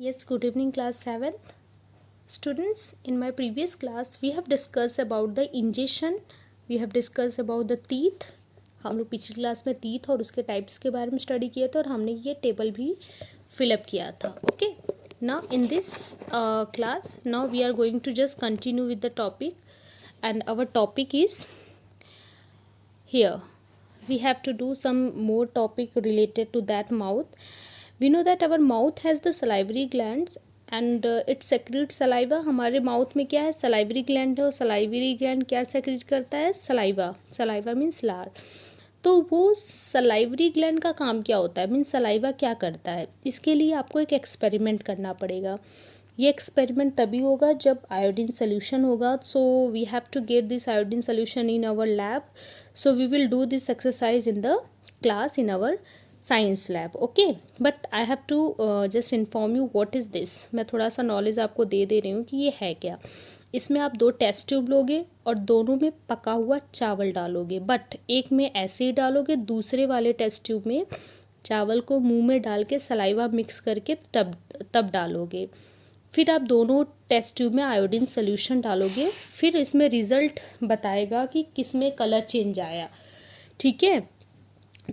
Yes, good evening, class 7th. Students, in my previous class, we have discussed about the ingestion, we have discussed about the teeth. हम लोग पिछली class में teeth और उसके types के बारे में study किया था और हमने ये table भी fill up किया था. Okay. Now, in this class, now we are going to just continue with the topic, and our topic is here. We have to do some more topic related to that mouth. We know that our mouth has the salivary glands and it secretes saliva. हमारे mouth में क्या है, salivary gland है और salivary gland क्या secrete करता है, saliva. Saliva means लार. तो वो salivary gland का काम क्या होता है, मीन्स saliva क्या करता है, इसके लिए आपको एक एक्सपेरिमेंट करना पड़ेगा. ये एक्सपेरिमेंट तभी होगा जब आयोडीन सोल्यूशन होगा. So we have to get this iodine solution in our lab. So we will do this exercise in the class in our science lab. Okay, but I have to just inform you what is this. मैं थोड़ा सा knowledge आपको दे रही हूँ कि ये है क्या. इसमें आप 2 टेस्ट ट्यूब लोगे और दोनों में पका हुआ चावल डालोगे, बट एक में ऐसे ही डालोगे, दूसरे वाले टेस्ट ट्यूब में चावल को मुंह में डाल के सलाइवा मिक्स करके तब डालोगे. फिर आप दोनों टेस्ट ट्यूब में आयोडीन सोल्यूशन डालोगे. फिर इसमें रिजल्ट बताएगा कि किस में कलर चेंज आया. ठीक है,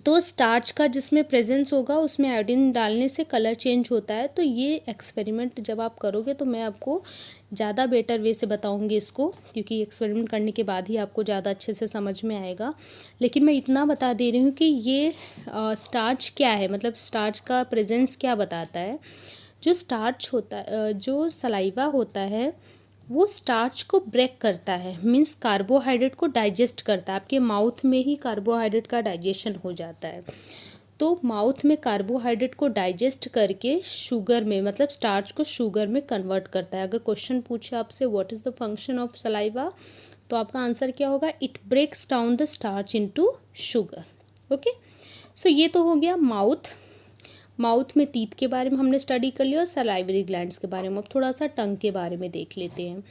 तो स्टार्च का जिसमें प्रेजेंस होगा उसमें आयोडीन डालने से कलर चेंज होता है. तो ये एक्सपेरिमेंट जब आप करोगे तो मैं आपको ज़्यादा बेटर वे से बताऊंगी इसको, क्योंकि एक्सपेरिमेंट करने के बाद ही आपको ज़्यादा अच्छे से समझ में आएगा. लेकिन मैं इतना बता दे रही हूँ कि ये स्टार्च क्या है, मतलब स्टार्च का प्रेजेंस क्या बताता है. जो स्टार्च होता है, जो सलाइवा होता है, वो स्टार्च को ब्रेक करता है, मीन्स कार्बोहाइड्रेट को डाइजेस्ट करता है. आपके माउथ में ही कार्बोहाइड्रेट का डाइजेशन हो जाता है. तो माउथ में कार्बोहाइड्रेट को डाइजेस्ट करके शुगर में, मतलब स्टार्च को शुगर में कन्वर्ट करता है. अगर क्वेश्चन पूछे आपसे what is the function of saliva, तो आपका आंसर क्या होगा, it breaks down the starch into sugar. Okay, so ये तो हो गया माउथ. माउथ में टीथ के बारे में हमने स्टडी कर लिया और सलाइवरी ग्लैंड्स के बारे में. अब थोड़ा सा टंग के बारे में देख लेते हैं.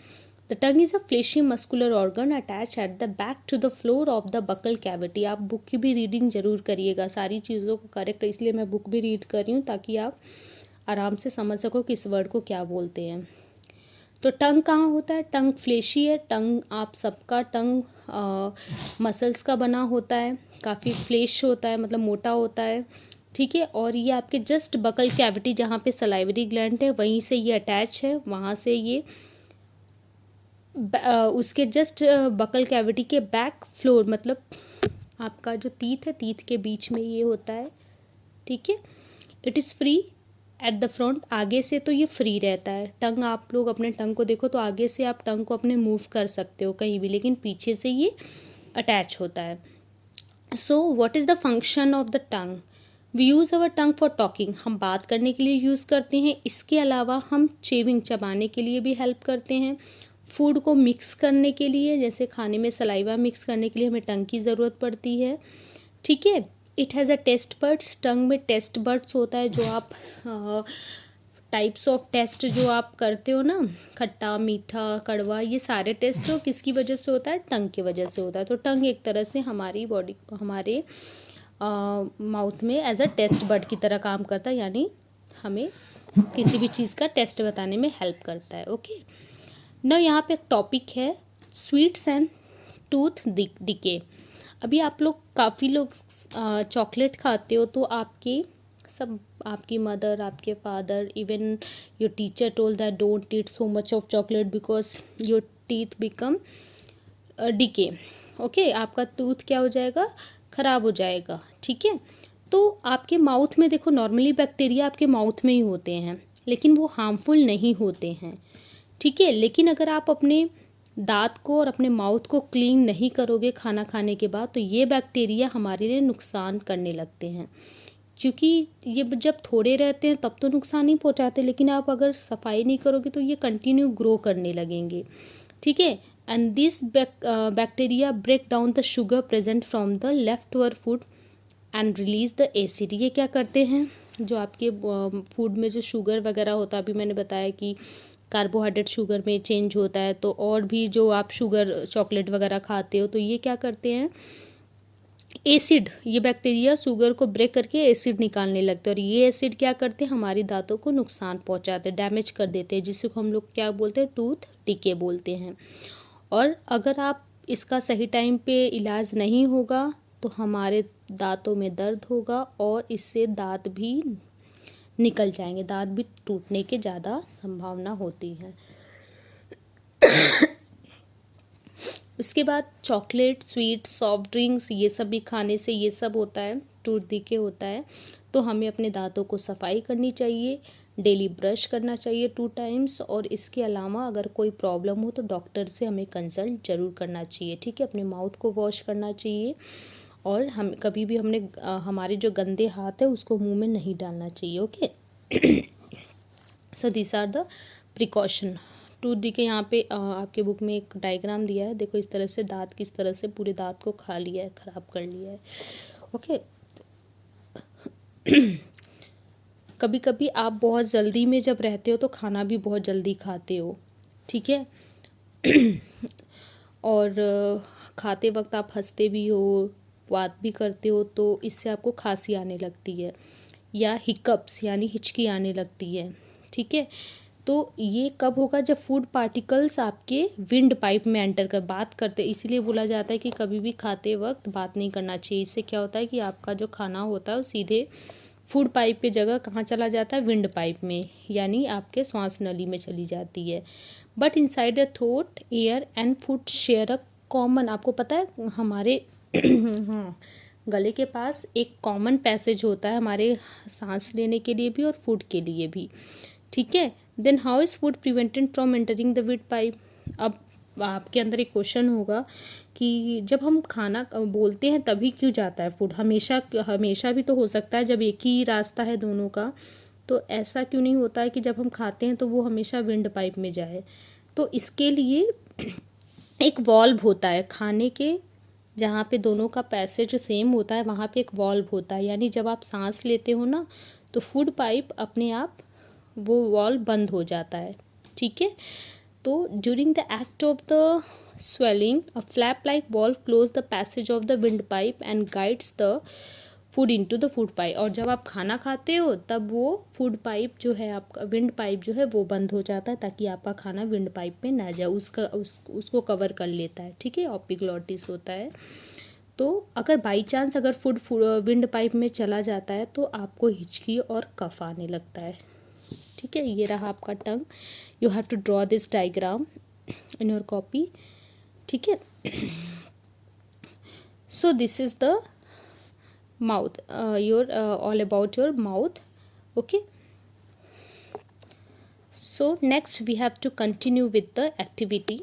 The tongue is a fleshy muscular organ attach at the back to the floor of the buccal cavity. आप बुक की भी रीडिंग जरूर करिएगा, सारी चीज़ों को करेक्ट, इसलिए मैं बुक भी रीड कर रही हूँ ताकि आप आराम से समझ सको कि इस वर्ड को क्या बोलते हैं. तो टंग कहाँ होता है, टंग फ्लेशी है. टंग आप सबका टंग मसल्स का बना होता है, काफ़ी फ्लेश होता है, मतलब मोटा होता है. ठीक है, और ये आपके जस्ट बकल कैविटी जहाँ पे सलाइवरी ग्लैंड है वहीं से ये अटैच है. वहाँ से ये उसके जस्ट बकल कैविटी के बैक फ्लोर, मतलब आपका जो टीथ है, टीथ के बीच में ये होता है. ठीक है, it is free at the front. आगे से तो ये फ्री रहता है. टंग, आप लोग अपने टंग को देखो तो आगे से आप टंग को अपने मूव कर सकते हो कहीं भी, लेकिन पीछे से ये अटैच होता है. So what is the function of the tongue. We use our tongue for talking. हम बात करने के लिए यूज़ करते हैं. इसके अलावा हम चेविंग, चबाने के लिए भी हेल्प करते हैं. फूड को मिक्स करने के लिए, जैसे खाने में सलाइवा मिक्स करने के लिए हमें टंग की ज़रूरत पड़ती है. ठीक है, it has a taste buds. Tongue में टेस्ट बर्ड्स होता है, जो आप टाइप्स ऑफ टेस्ट जो आप करते हो ना, खट्टा, मीठा, कड़वा, ये सारे टेस्ट हो किसकी वजह से होता है, टंग की वजह से होता है. तो टंग एक तरह से हमारी बॉडी, हमारे माउथ में एज अ टेस्ट बर्ड की तरह काम करता है, यानी हमें किसी भी चीज़ का टेस्ट बताने में हेल्प करता है. ओके, ना यहाँ पे एक टॉपिक है स्वीट्स एंड टूथ डिके. अभी आप लोग, काफ़ी लोग चॉकलेट खाते हो, तो आपकी मदर, आपके father, even your teacher told that don't eat so much of chocolate because your teeth become decay. Okay, आपका टूथ क्या हो जाएगा, ख़राब हो जाएगा. ठीक है, तो आपके माउथ में देखो, नॉर्मली बैक्टीरिया आपके माउथ में ही होते हैं, लेकिन वो हार्मफुल नहीं होते हैं. ठीक है, लेकिन अगर आप अपने दांत को और अपने माउथ को क्लीन नहीं करोगे खाना खाने के बाद, तो ये बैक्टीरिया हमारे लिए नुकसान करने लगते हैं. क्योंकि ये जब थोड़े रहते हैं तब तो नुकसान नहीं पहुंचाते, लेकिन आप अगर सफाई नहीं करोगे तो ये कंटिन्यू ग्रो करने लगेंगे. ठीक है, and this bacteria break down the sugar present from the leftover food and release the acid. ये क्या करते हैं, जो आपके फूड में जो शुगर वगैरह होता है, अभी मैंने बताया कि कार्बोहाइड्रेट शुगर में चेंज होता है, तो और भी जो आप शुगर चॉकलेट वगैरह खाते हो, तो ये क्या करते हैं, एसिड, ये बैक्टीरिया शुगर को ब्रेक करके एसिड निकालने लगते हैं और ये एसिड क्या करते हैं, हमारी दांतों को नुकसान पहुंचाते हैं, डैमेज कर देते हैं, जिसको हम लोग क्या बोलते हैं, टूथ डिके बोलते हैं। और अगर आप इसका सही टाइम पे इलाज नहीं होगा तो हमारे दांतों में दर्द होगा और इससे दांत भी निकल जाएंगे, दांत भी टूटने के ज़्यादा संभावना होती है। उसके बाद चॉकलेट, स्वीट, सॉफ्ट ड्रिंक्स, ये सब भी खाने से ये सब होता है, टूथ डिके होता है। तो हमें अपने दांतों को सफाई करनी चाहिए, डेली ब्रश करना चाहिए 2 टाइम्स, और इसके अलावा अगर कोई प्रॉब्लम हो तो डॉक्टर से हमें कंसल्ट ज़रूर करना चाहिए, ठीक है। अपने माउथ को वॉश करना चाहिए और हम कभी भी हमारे जो गंदे हाथ है उसको मुंह में नहीं डालना चाहिए, okay. So this are the precaution. Tooth decay यहाँ पे आपके बुक में एक डायग्राम दिया है, देखो इस तरह से दांत किस तरह से पूरे दांत को खा लिया है, ख़राब कर लिया है, ओके। कभी कभी आप बहुत जल्दी में जब रहते हो तो खाना भी बहुत जल्दी खाते हो, ठीक है। और खाते वक्त आप हंसते भी हो, बात भी करते हो, तो इससे आपको खांसी आने लगती है या हिकअप्स यानी हिचकी आने लगती है, ठीक है। तो ये कब होगा, जब फूड पार्टिकल्स आपके विंड पाइप में एंटर कर बात करते, इसीलिए बोला जाता है कि कभी भी खाते वक्त बात नहीं करना चाहिए। इससे क्या होता है कि आपका जो खाना होता है वो सीधे फूड पाइप पे जगह कहाँ चला जाता है, विंड पाइप में, यानी आपके श्वास नली में चली जाती है। But inside the throat air and food share a common, आपको पता है हमारे हाँ, गले के पास एक कॉमन पैसेज होता है हमारे सांस लेने के लिए भी और फूड के लिए भी, ठीक है। Then how is food prevented from entering the wind pipe. अब आपके अंदर एक क्वेश्चन होगा कि जब हम खाना बोलते हैं तभी क्यों जाता है फूड, हमेशा भी तो हो सकता है जब एक ही रास्ता है दोनों का, तो ऐसा क्यों नहीं होता है कि जब हम खाते हैं तो वो हमेशा विंड पाइप में जाए। तो इसके लिए एक वॉल्व होता है, खाने के जहाँ पे दोनों का पैसेज सेम होता है वहाँ पे एक वॉल्व होता है, यानी जब आप सांस लेते हो ना तो फूड पाइप अपने आप वो वॉल्व बंद हो जाता है, ठीक है। तो during the act of the swelling, a flap-like valve close the passage of the windpipe and guides the food into the food pipe। और जब आप खाना खाते हो तब वो फूड पाइप जो है आपका, विंड पाइप जो है वो बंद हो जाता है ताकि आपका खाना विंड पाइप में ना जाए, उसको कवर कर लेता है, ठीक है, एपिग्लॉटिस होता है। तो अगर बाई चांस अगर फूड विंड पाइप में चला जाता है तो आपको हिचकी और कफ आने लगता है, ठीक है। ये रहा आपका tongue, you have to draw this diagram in your copy, ठीक है। So this is the mouth, your all about your mouth, okay. So next we have to continue with the activity.